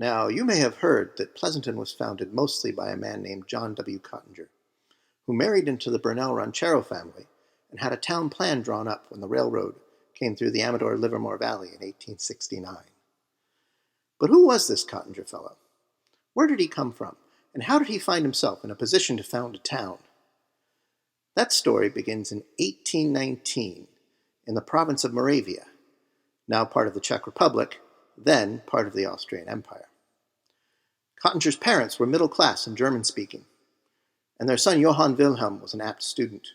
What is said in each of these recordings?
Now, you may have heard that Pleasanton was founded mostly by a man named John W. Kottinger, who married into the Burnell Ranchero family and had a town plan drawn up when the railroad came through the Amador-Livermore Valley in 1869. But who was this Kottinger fellow? Where did he come from, and how did he find himself in a position to found a town? That story begins in 1819 in the province of Moravia, now part of the Czech Republic, then part of the Austrian Empire. Kottinger's parents were middle class and German-speaking, and their son Johann Wilhelm was an apt student.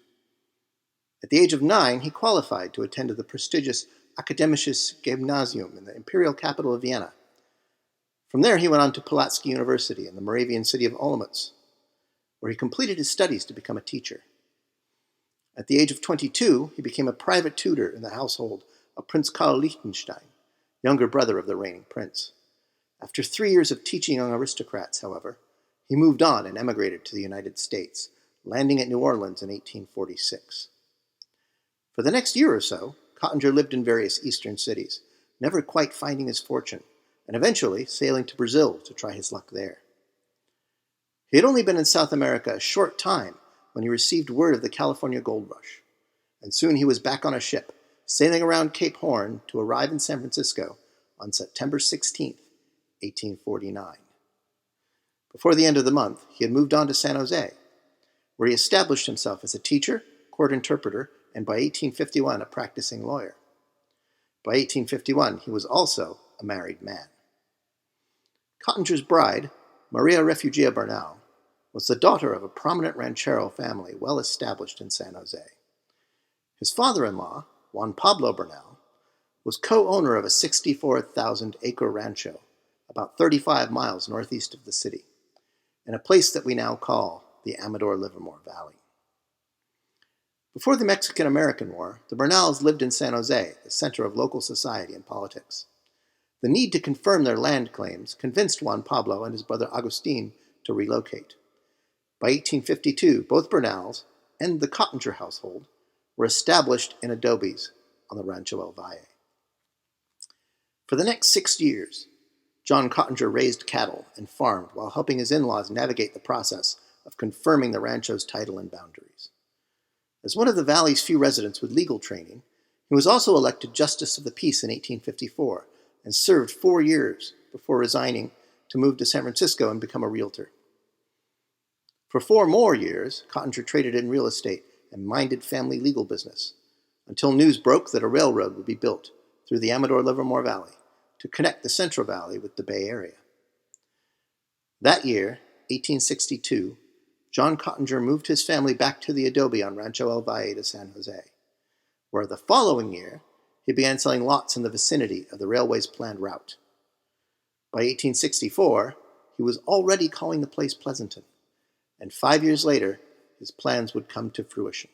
At the age of 9, he qualified to attend the prestigious Akademisches Gymnasium in the imperial capital of Vienna. From there, he went on to Pulaski University in the Moravian city of Olomouc, where he completed his studies to become a teacher. At the age of 22, he became a private tutor in the household of Prince Karl Liechtenstein, younger brother of the reigning prince. After 3 years of teaching young aristocrats, however, he moved on and emigrated to the United States, landing at New Orleans in 1846. For the next year or so, Kottinger lived in various eastern cities, never quite finding his fortune, and eventually sailing to Brazil to try his luck there. He had only been in South America a short time when he received word of the California gold rush, and soon he was back on a ship, sailing around Cape Horn to arrive in San Francisco on September 16, 1849. Before the end of the month, he had moved on to San Jose, where he established himself as a teacher, court interpreter, and by 1851 a practicing lawyer. By 1851, he was also a married man. Kottinger's bride, Maria Refugia Bernal, was the daughter of a prominent ranchero family well established in San Jose. His father-in-law, Juan Pablo Bernal, was co-owner of a 64,000-acre rancho about 35 miles northeast of the city, in a place that we now call the Amador-Livermore Valley. Before the Mexican-American War, the Bernals lived in San Jose, the center of local society and politics. The need to confirm their land claims convinced Juan Pablo and his brother Agustin to relocate. By 1852, both Bernals and the Kottinger household were established in adobes on the Rancho El Valle. For the next 6 years, John Kottinger raised cattle and farmed while helping his in-laws navigate the process of confirming the rancho's title and boundaries. As one of the valley's few residents with legal training, he was also elected Justice of the Peace in 1854 and served 4 years before resigning to move to San Francisco and become a realtor. For 4 more years, Kottinger traded in real estate and minded family legal business, until news broke that a railroad would be built through the Amador-Livermore Valley to connect the Central Valley with the Bay Area. That year, 1862, John Kottinger moved his family back to the adobe on Rancho El Valle to San Jose, where the following year he began selling lots in the vicinity of the railway's planned route. By 1864, he was already calling the place Pleasanton, and 5 years later, his plans would come to fruition.